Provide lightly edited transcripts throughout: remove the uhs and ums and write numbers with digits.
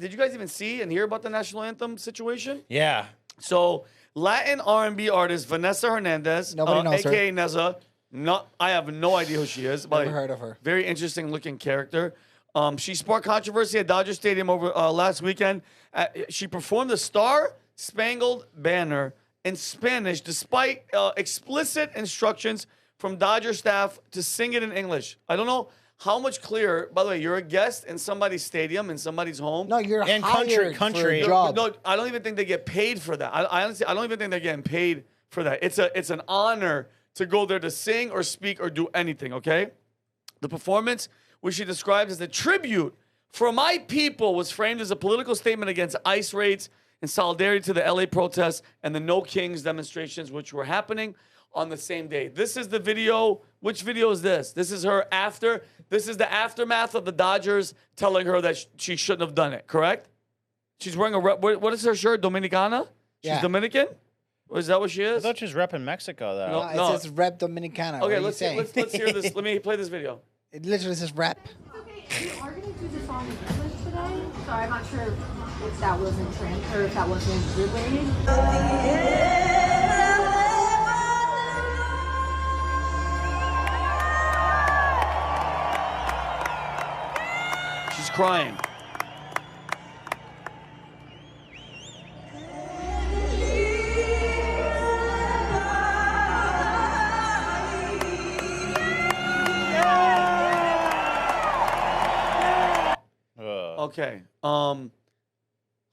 Did you guys even see and hear about the national anthem situation? Yeah. So Latin R&B artist Vanessa Hernandez, Nobody knows her. aka Nezza. I have no idea who she is. But Never heard of her. Very interesting looking character. She sparked controversy at Dodger Stadium over last weekend. She performed the Star Spangled Banner in Spanish, despite explicit instructions from Dodger staff to sing it in English. I don't know how much clearer. By the way, you're a guest in somebody's stadium, in somebody's home. No, you're And hired country. for a job. No, I don't even think they get paid for that. I honestly, I don't even think they're getting paid for that. It's an honor to go there to sing or speak or do anything, okay? The performance, which she describes as a tribute for my people, was framed as a political statement against ICE raids in solidarity to the LA protests and the No Kings demonstrations, which were happening on the same day. This is the video. Which video is this? This is her after. This is the aftermath of the Dodgers telling her that she shouldn't have done it, correct? She's wearing a, what is her shirt, Dominicana? She's Yeah. Dominican? Is that what she I is? thought she was repping Mexico, though. No. No, it says Rep Dominicana. Okay, What are you let's saying? hear this. Let me play this video. It literally says Rep. Okay, we are going to do the song in English today, so I'm not sure if that wasn't or if that wasn't relayed. She's crying. Okay.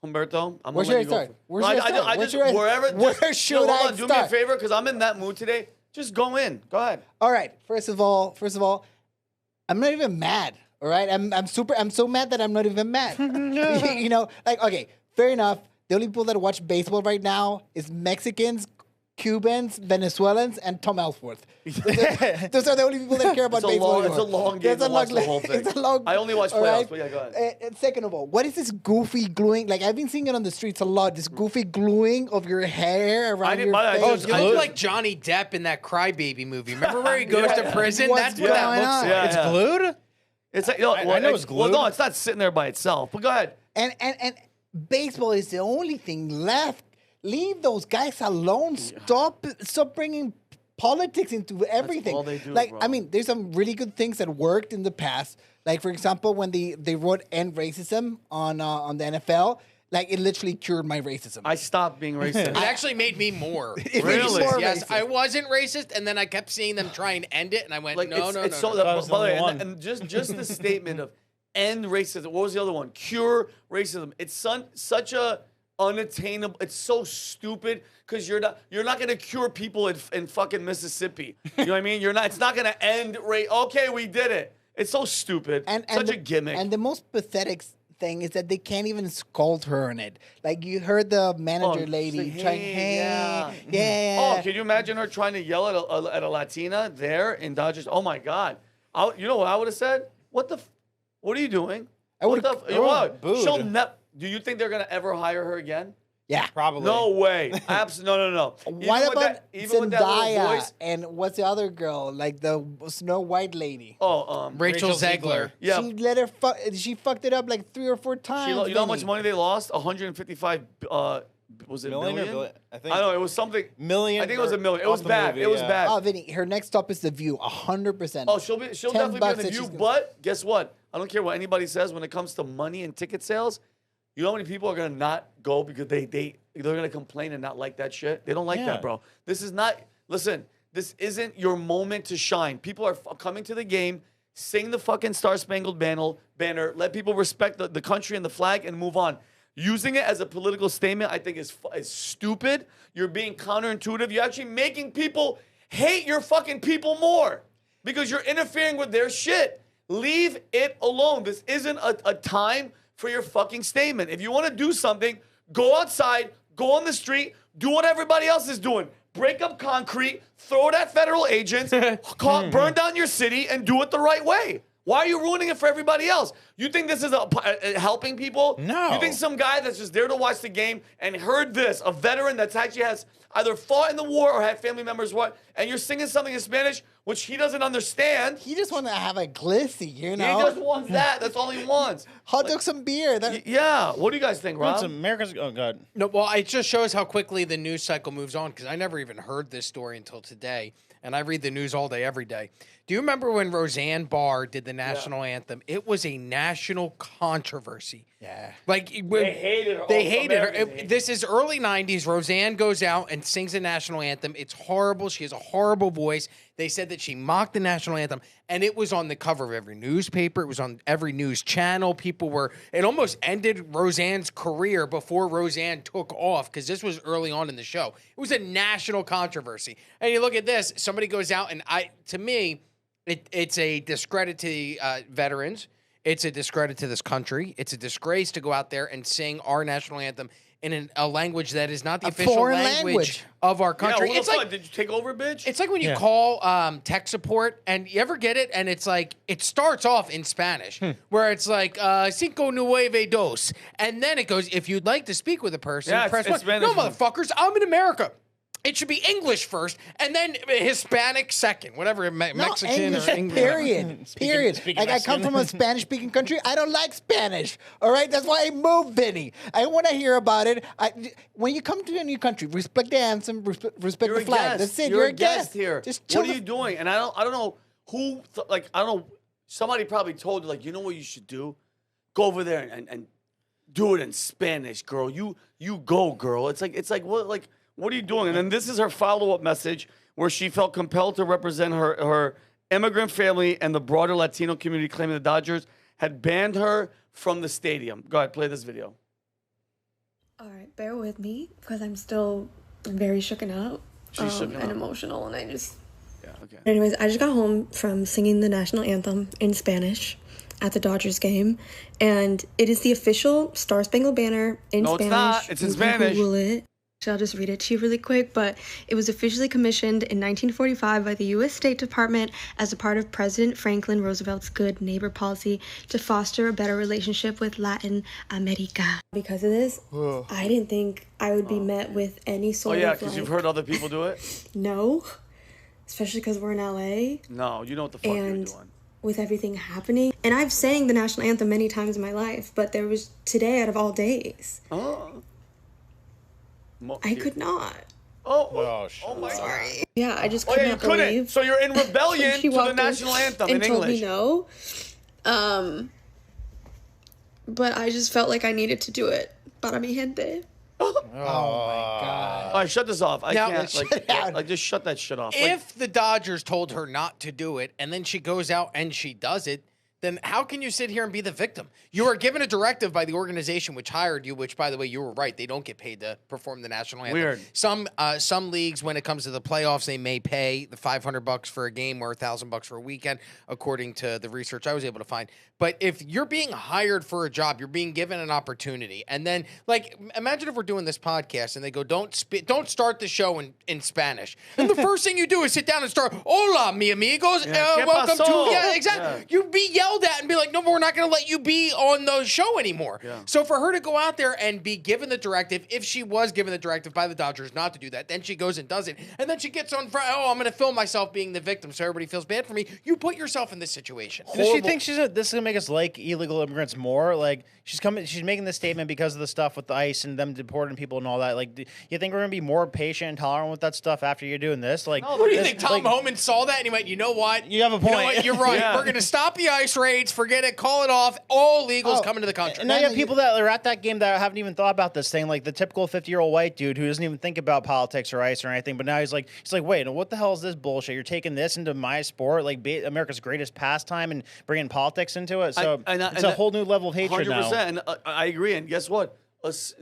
Humberto, I'm Where gonna let should I you go. start? Where should I start? I Where just should I- wherever. where just, should hold I on, do me a start? favor, because I'm in that mood today. Just go in. Go ahead. All right. First of all, I'm not even mad. All right. I'm so mad that I'm not even mad. You know, like, okay, fair enough. The only people that watch baseball right now is Mexicans, Cubans, Venezuelans, and Tom Ellsworth. Those are the only people that care about It's a baseball long- anymore. it's a long game It's a to watch long- the whole thing. It's a long. I only watch all playoffs, but yeah, go ahead. And second of all, what is this goofy gluing? Like, I've been seeing it on the streets a lot. This goofy gluing of your hair around didn't your buy that. face. I Oh, just- you look like Johnny Depp in that Crybaby movie. Remember where he goes to prison? What's That's what that going looks on? like. Yeah, It's yeah. glued? It's like, I know it's Well, glued. no, it's not sitting there by itself. But go ahead. And baseball is the only thing left. Leave those guys alone. Stop bringing politics into everything. all they do, like, bro. I mean, there's some really good things that worked in the past. Like, for example, when they wrote "End Racism" on the NFL, like, it literally cured my racism. I stopped being racist. It actually made me more. It made you more Yes, racist. I wasn't racist, and then I kept seeing them try and end it, and I went, Like no. it's so. no. That was By the the way, one. and just the statement of end racism. What was the other one? Cure racism. It's such a unattainable. It's so stupid because you're not going to cure people in fucking Mississippi. You know what I mean? You're not. It's not going to end rate. Okay, we did it. It's so stupid. Such a gimmick. And the most pathetic thing is that they can't even scold her on it. Like, you heard the manager Oh, lady say, trying, hey, yeah. Oh, can you imagine her trying to yell at a Latina there in Dodgers? Oh my God! You know what I would have said? What are you doing? I What would've- the? What? booed. She'll do you think they're gonna ever hire her again? Yeah. Probably. No way. Absolutely. No. What Even with about even with that little Zendaya voice? and what's the other girl? Like the Snow White lady. Oh, Rachel Zegler. yeah. She let her she fucked it up like 3 or 4 times. You know how much Vinny. money they lost? 155. Was it Million or million? billion? I think- I know it was something. Million I think it was for- a million. It off was the bad. movie, It was yeah. bad. Oh, Vinny, her next stop is The View, 100%. Oh, she'll 10 definitely be bucks in the that view. she's gonna- But guess what? I don't care what anybody says when it comes to money and ticket sales. You know how many people are gonna not go because they're gonna complain and not like that shit? They don't like Yeah. that, bro. This is not. Listen, this isn't your moment to shine. People are coming to the game. Sing the fucking Star Spangled Banner. Let people respect the country and the flag and move on. Using it as a political statement, I think, is stupid. You're being counterintuitive. You're actually making people hate your fucking people more because you're interfering with their shit. Leave it alone. This isn't a time for your fucking statement. If you want to do something, go outside, go on the street, do what everybody else is doing. Break up concrete, throw it at federal agents, burn down your city, and do it the right way. Why are you ruining it for everybody else? You think this is helping people? No. You think some guy that's just there to watch the game and heard this, a veteran that's actually has either fought in the war or had family members what, and you're singing something in Spanish? which he doesn't understand. He just want to have a glissy, you know? He just wants that. That's all he wants. Hot dog, some beer. Yeah. What do you guys think, Rob? It's America's. Oh God. No, well, it just shows how quickly the news cycle moves on because I never even heard this story until today, and I read the news all day, every day. Do you remember when Roseanne Barr did the national anthem? It was a national controversy. Yeah. Like They hated her. They hated her. Americans hated This is early '90s. Roseanne goes out and sings the national anthem. It's horrible. She has a horrible voice. They said that she mocked the national anthem, and it was on the cover of every newspaper. It was on every news channel. People were. It almost ended Roseanne's career before Roseanne took off because this was early on in the show. It was a national controversy. And you look at this. Somebody goes out, and to me, it's a discredit to the veterans. It's a discredit to this country. It's a disgrace to go out there and sing our national anthem in a language that is not the official foreign language of our country. Yeah, It's like did you take over, bitch? it's like when you call tech support and you ever get it and it's like it starts off in Spanish where it's like cinco nueve dos and then it goes if you'd like to speak with a person press it's one. Spanish. No motherfuckers, I'm in America. It should be English first, and then Hispanic second, whatever, Mexican English, or English. period. Period. speaking Like, I come from a Spanish-speaking country. I don't like Spanish, all right? That's why I moved, Vinny. I want to hear about it. When you come to a new country, respect the anthem, respect You're the a flag. guest. That's it. You're a guest here. Just chill What are you doing? And I don't know who, I don't know, somebody probably told you, like, you know what you should do? Go over there and do it in Spanish, girl. You go, girl. It's like what are you doing? And then this is her follow-up message where she felt compelled to represent her immigrant family and the broader Latino community, claiming the Dodgers had banned her from the stadium. Go ahead, play this video. All right, bear with me because I'm still very shooken up She's shooken and up. emotional, and I just. Yeah, okay. Anyways, I just got home from singing the national anthem in Spanish at the Dodgers game, and it is the official Star Spangled Banner in No, it's Spanish. not. It's in You can Spanish. Google it. I'll just read it to you really quick, but it was officially commissioned in 1945 by the U.S. State Department as a part of President Franklin Roosevelt's Good Neighbor policy to foster a better relationship with Latin America. Because of this, I didn't think I would be met with any Oh, sort yeah, of because you've heard other people do it? no, especially because we're in LA No, you know what the fuck you're and doing. with everything happening. And I've sang the national anthem many times in my life, but there was today out of all days. Oh. I could not. Oh my God. Sorry. Yeah, I just Oh, could yeah, you not couldn't. believe. So you're in rebellion She to the walked in national anthem and in told English. me no. But I just felt like I needed to do it. Para mi gente. Oh, my God. All right, shut this off. I Now- can't. Shut it down. Like, just shut that shit off. If the Dodgers told her not to do it and then she goes out and she does it, then how can you sit here and be the victim? You are given a directive by the organization which hired you, which, by the way, you were right. They don't get paid to perform the national anthem. Weird. Some leagues, when it comes to the playoffs, they may pay the $500 for a game or $1,000 for a weekend, according to the research I was able to find. But if you're being hired for a job, you're being given an opportunity, and then, like, imagine if we're doing this podcast and they go, don't start the show in Spanish, and the first thing you do is sit down and start, hola, mi amigos, ¿Qué welcome pasó? to, yeah, exactly. Yeah. You'd be yelled at and be like, no, we're not going to let you be on the show anymore. Yeah. So for her to go out there and be given the directive, if she was given the directive by the Dodgers not to do that, then she goes and does it, and then she gets on front, I'm going to film myself being the victim so everybody feels bad for me. You put yourself in this situation. Does she think this is gonna make us like illegal immigrants more? Like she's making this statement because of the stuff with the ICE and them deporting people and all that. Like, do you think we're gonna be more patient and tolerant with that stuff after you're doing this? Like, What do you think? Tom Homan saw that and he went, you know what? You have a You know point. what? You're right. Yeah. We're going to stop the ICE raids. Forget it. Call it off. All illegals coming to the country. And now you have people that are at that game that haven't even thought about this thing, like the typical 50-year-old white dude who doesn't even think about politics or ICE or anything. But now he's like, wait, what the hell is this bullshit? You're taking this into my sport, like America's greatest pastime, and bringing politics into it. So it's a whole new level of hatred 100%. now. And I agree. And guess what?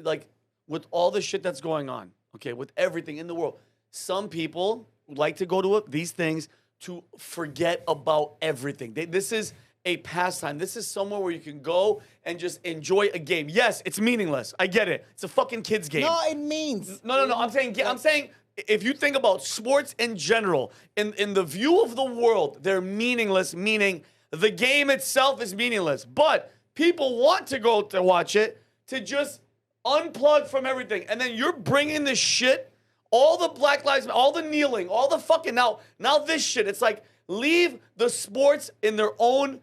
Like, with all the shit that's going on, okay, with everything in the world, some people like to go to these things to forget about everything. This is a pastime. This is somewhere where you can go and just enjoy a game. Yes, it's meaningless. I get it. It's a fucking kid's game. No, it means. No. I'm saying if you think about sports in general, in the view of the world, they're meaningless, meaning the game itself is meaningless. But people want to go to watch it to just unplug from everything. And then you're bringing this shit, all the Black Lives Matter, all the kneeling, all the fucking now this shit. It's like Leave the sports in their own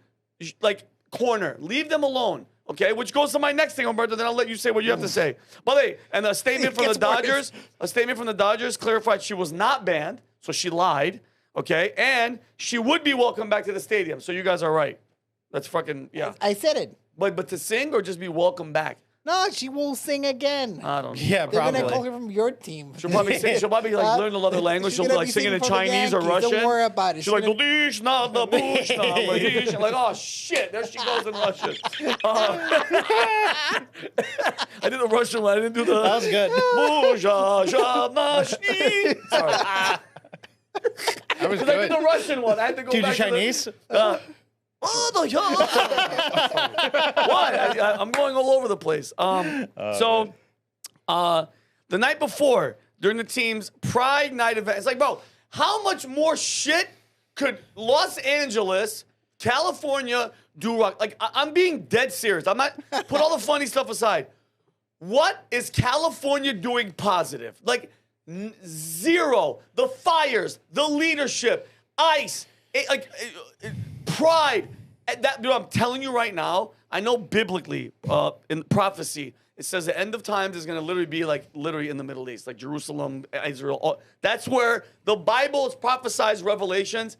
like corner. Leave them alone. Okay, which goes to my next thing, Humberto. Then I'll let you say what you have to say. By the way, and a statement from the Dodgers. A statement from the Dodgers clarified she was not banned, so she lied. Okay, and she would be welcome back to the stadium. So you guys are right. That's fucking yeah. I said it. But to sing or just be welcome back? No, she will sing again. I don't know. Yeah, They're probably. gonna call her from your team. She'll probably sing. She'll probably like learn another language. She'll be like singing in Chinese or Russian. Don't worry about it. She's like, "Dish na the bush na the like, oh shit, there she goes in Russian. I did the Russian one. I didn't do the. That was good. Sorry. That was Because I did good. the Russian one. I had to go Dude, you back Chinese? to the. What? I'm going all over the place. The night before, during the team's Pride Night event, it's like, bro, how much more shit could Los Angeles, California do? Like, I'm being dead serious. I'm not, put all the funny stuff aside. What is California doing positive? Like, zero. The fires, the leadership, ICE, Pride. That, dude, I'm telling you right now, I know biblically, in prophecy, it says the end of times is going to literally be like literally in the Middle East, like Jerusalem, Israel. That's where the Bible is prophesies Revelations.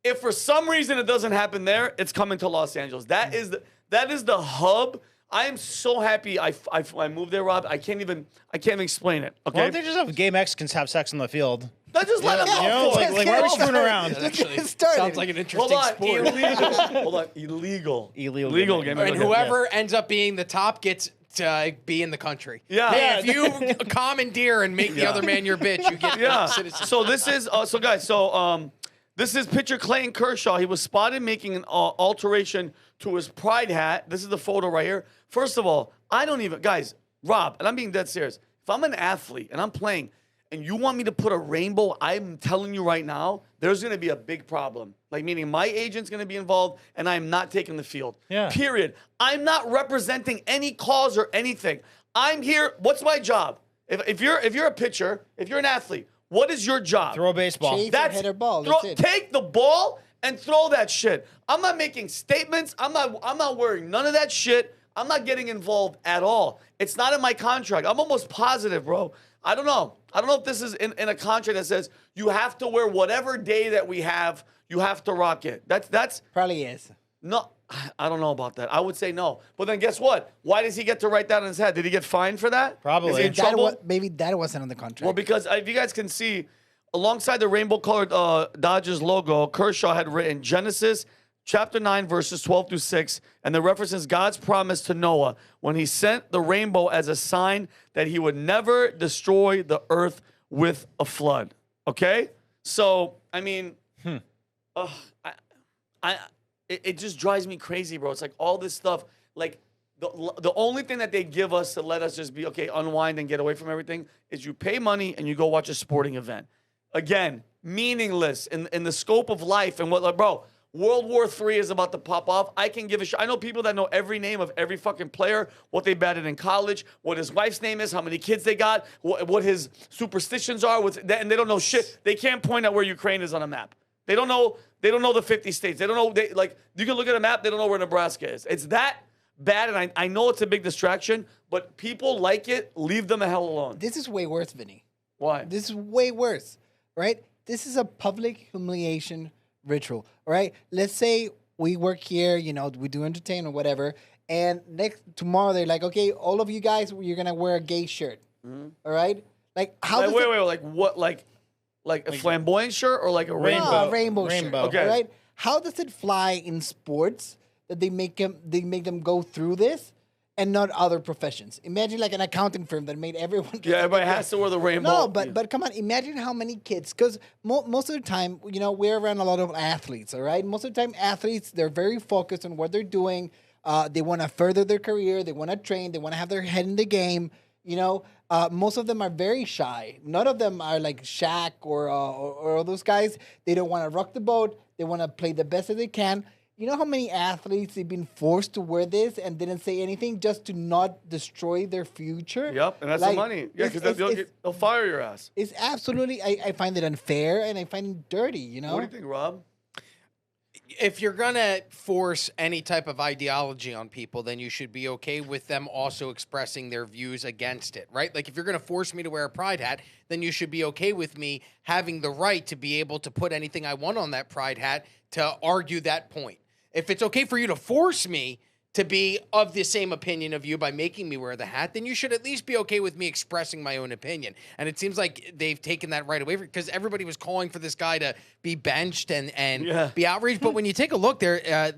If for some reason it doesn't happen there, it's coming to Los Angeles. That is the hub. I am so happy I moved there, Rob. I can't even explain it. Okay. Why don't they just have gay Mexicans have sex on the field? Let's just let them You know, go. like why are we screwing around? That actually Get started. sounds like an Hold interesting on, sport. illegal. Hold on, illegal. Illegal game. And whoever ends up being the top gets to be in the country. Yeah. Hey, Yeah. if you commandeer and make the other man your bitch, you get Yeah. citizenship. So this is this is pitcher Clayton Kershaw. He was spotted making an alteration to his pride hat. This is the photo right here. First of all, I don't even, guys, Rob, and I'm being dead serious. If I'm an athlete and I'm playing, and you want me to put a rainbow, I'm telling you right now, there's going to be a big problem. Like, meaning my agent's going to be involved, and I'm not taking the field. Yeah. Period. I'm not representing any cause or anything. I'm here. What's my job? If you're a pitcher, if you're an athlete, what is your job? Throw a baseball. Chase or hit a ball. Throw, That's it. take the ball and throw that shit. I'm not making statements. I'm not wearing none of that shit. I'm not getting involved at all. It's not in my contract. I'm almost positive, bro. I don't know. I don't know if this is in a contract that says you have to wear whatever day that we have, you have to rock it. That's Probably is. no, I don't know about that. I would say no. But then guess what? Why does he get to write that on his head? Did he get fined for that? Probably. Is he in That trouble? maybe that wasn't on the contract. Well, because if you guys can see, alongside the rainbow-colored Dodgers logo, Kershaw had written Genesis chapter 9, verses 12 through 6, and the references God's promise to Noah when he sent the rainbow as a sign that he would never destroy the earth with a flood. Okay? So, I mean, it just drives me crazy, bro. It's like all this stuff, like the only thing that they give us to let us just be, okay, unwind and get away from everything is you pay money and you go watch a sporting event. Again, meaningless in the scope of life and what, like, bro, World War III is about to pop off. I can give a shit. I know people that know every name of every fucking player, what they batted in college, what his wife's name is, how many kids they got, what his superstitions are, and they don't know shit. They can't point out where Ukraine is on a map. They don't know the 50 states. They don't know, you can look at a map, they don't know where Nebraska is. It's that bad, and I know it's a big distraction, but people like it, leave them the hell alone. This is way worse, Vinny. Why? This is way worse, right? This is a public humiliation ritual, all right? Let's say we work here, we do entertainment, whatever, and tomorrow they're like, okay, all of you guys, you're gonna wear a gay shirt, all right? Like, how? Wait, like what? Like a flamboyant shirt or like a rainbow? No, a rainbow shirt, Okay. all right? How does it fly in sports that they make them go through this, and not other professions? Imagine like an accounting firm that made everyone. Yeah, everybody has to wear the rainbow. No, but come on, imagine how many kids, because most of the time, we're around a lot of athletes, all right? Most of the time, athletes, they're very focused on what they're doing. They want to further their career. They want to train. They want to have their head in the game. Most of them are very shy. None of them are like Shaq or those guys. They don't want to rock the boat. They want to play the best that they can. You know how many athletes have been forced to wear this and didn't say anything just to not destroy their future? Yep, and that's the money. Yeah, because they'll fire your ass. It's absolutely, I find it unfair and I find it dirty, What do you think, Rob? if you're gonna force any type of ideology on people, then you should be okay with them also expressing their views against it, right? Like if you're gonna force me to wear a pride hat, then you should be okay with me having the right to be able to put anything I want on that pride hat to argue that point. If it's okay for you to force me to be of the same opinion of you by making me wear the hat, then you should at least be okay with me expressing my own opinion. And it seems like they've taken that right away because everybody was calling for this guy to be benched and be outraged. But when you take a look there,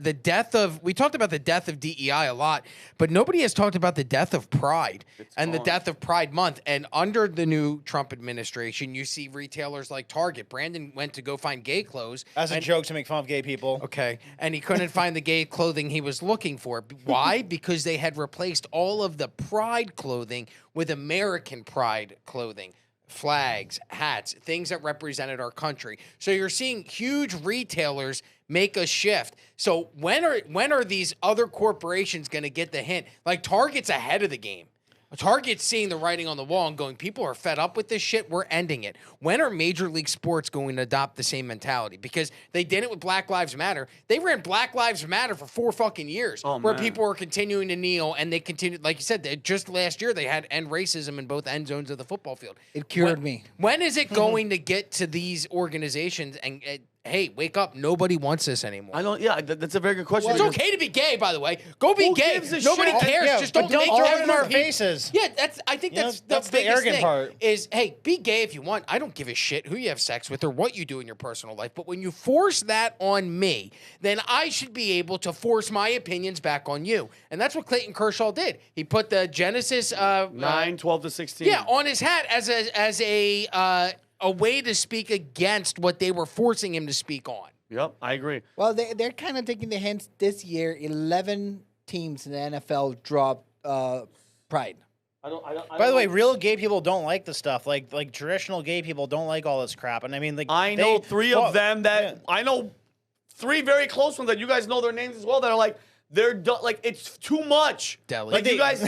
we talked about the death of DEI a lot, but nobody has talked about the death of Pride the death of Pride Month. And under the new Trump administration, you see retailers like Target. Brandon went to go find gay clothes. As a joke to make fun of gay people. Okay. And he couldn't find the gay clothing he was looking for. Why? Because they had replaced all of the Pride clothing with American Pride clothing. Flags, hats, things that represented our country. So you're seeing huge retailers make a shift. So when are these other corporations going to get the hint? Like Target's ahead of the game. Target's seeing the writing on the wall and going, people are fed up with this shit. We're ending it. When are Major League Sports going to adopt the same mentality? Because they did it with Black Lives Matter. They ran Black Lives Matter for 4 fucking years where people were continuing to kneel and they continued, like you said, just last year they had end racism in both end zones of the football field. It cured me. When is it going to get to these organizations and hey, wake up. Nobody wants this anymore. I don't. Yeah, that's a very good question. It's okay to be gay, by the way. Go be Who gay. gives a Nobody shit? cares. Yeah, Just but don't make throw it it in our faces. Yeah, I think that's the that's the biggest arrogant thing, part. is, hey, be gay if you want. I don't give a shit who you have sex with or what you do in your personal life. But when you force that on me, then I should be able to force my opinions back on you. And that's what Clayton Kershaw did. He put the Genesis 9, 12 to 16. yeah, on his hat as a way to speak against what they were forcing him to speak on. Yep, I agree. Well, they're kind of taking the hints this year. 11 teams in the NFL dropped Pride. By the way, real gay people don't like the stuff. Like traditional gay people don't like all this crap. And I mean, like I know three of them that I know 3 very close ones that you guys know their names as well that are like they're like it's too much. Deli. Like you guys,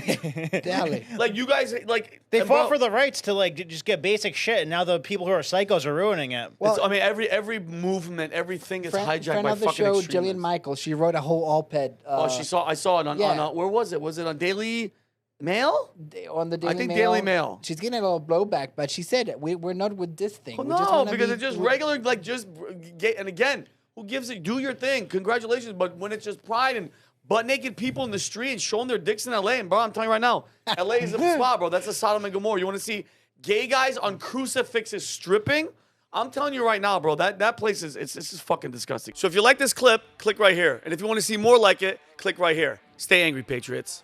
Dally. like you guys, like they and fought bro, for the rights to like just get basic shit, and now the people who are psychos are ruining it. Well, I mean, every movement, everything is hijacked friend by of the fucking show, extremists. Jillian Michaels, she wrote a whole op-ed. I saw it on, where was it? Was it on Daily Mail? On the Daily I think Mail. Daily Mail. She's getting a little blowback, but she said we're not with this thing. Well, We just no, wanna because be it's just with- regular, like just gay. And again, who gives it? Do your thing. Congratulations. But when it's just pride and butt naked people in the street and showing their dicks in LA, and bro, I'm telling you right now, LA is a spot, bro. That's a Sodom and Gomorrah. You want to see gay guys on crucifixes stripping? I'm telling you right now, bro, that place is it's just fucking disgusting. So if you like this clip, click right here. And if you want to see more like it, click right here. Stay angry, Patriots.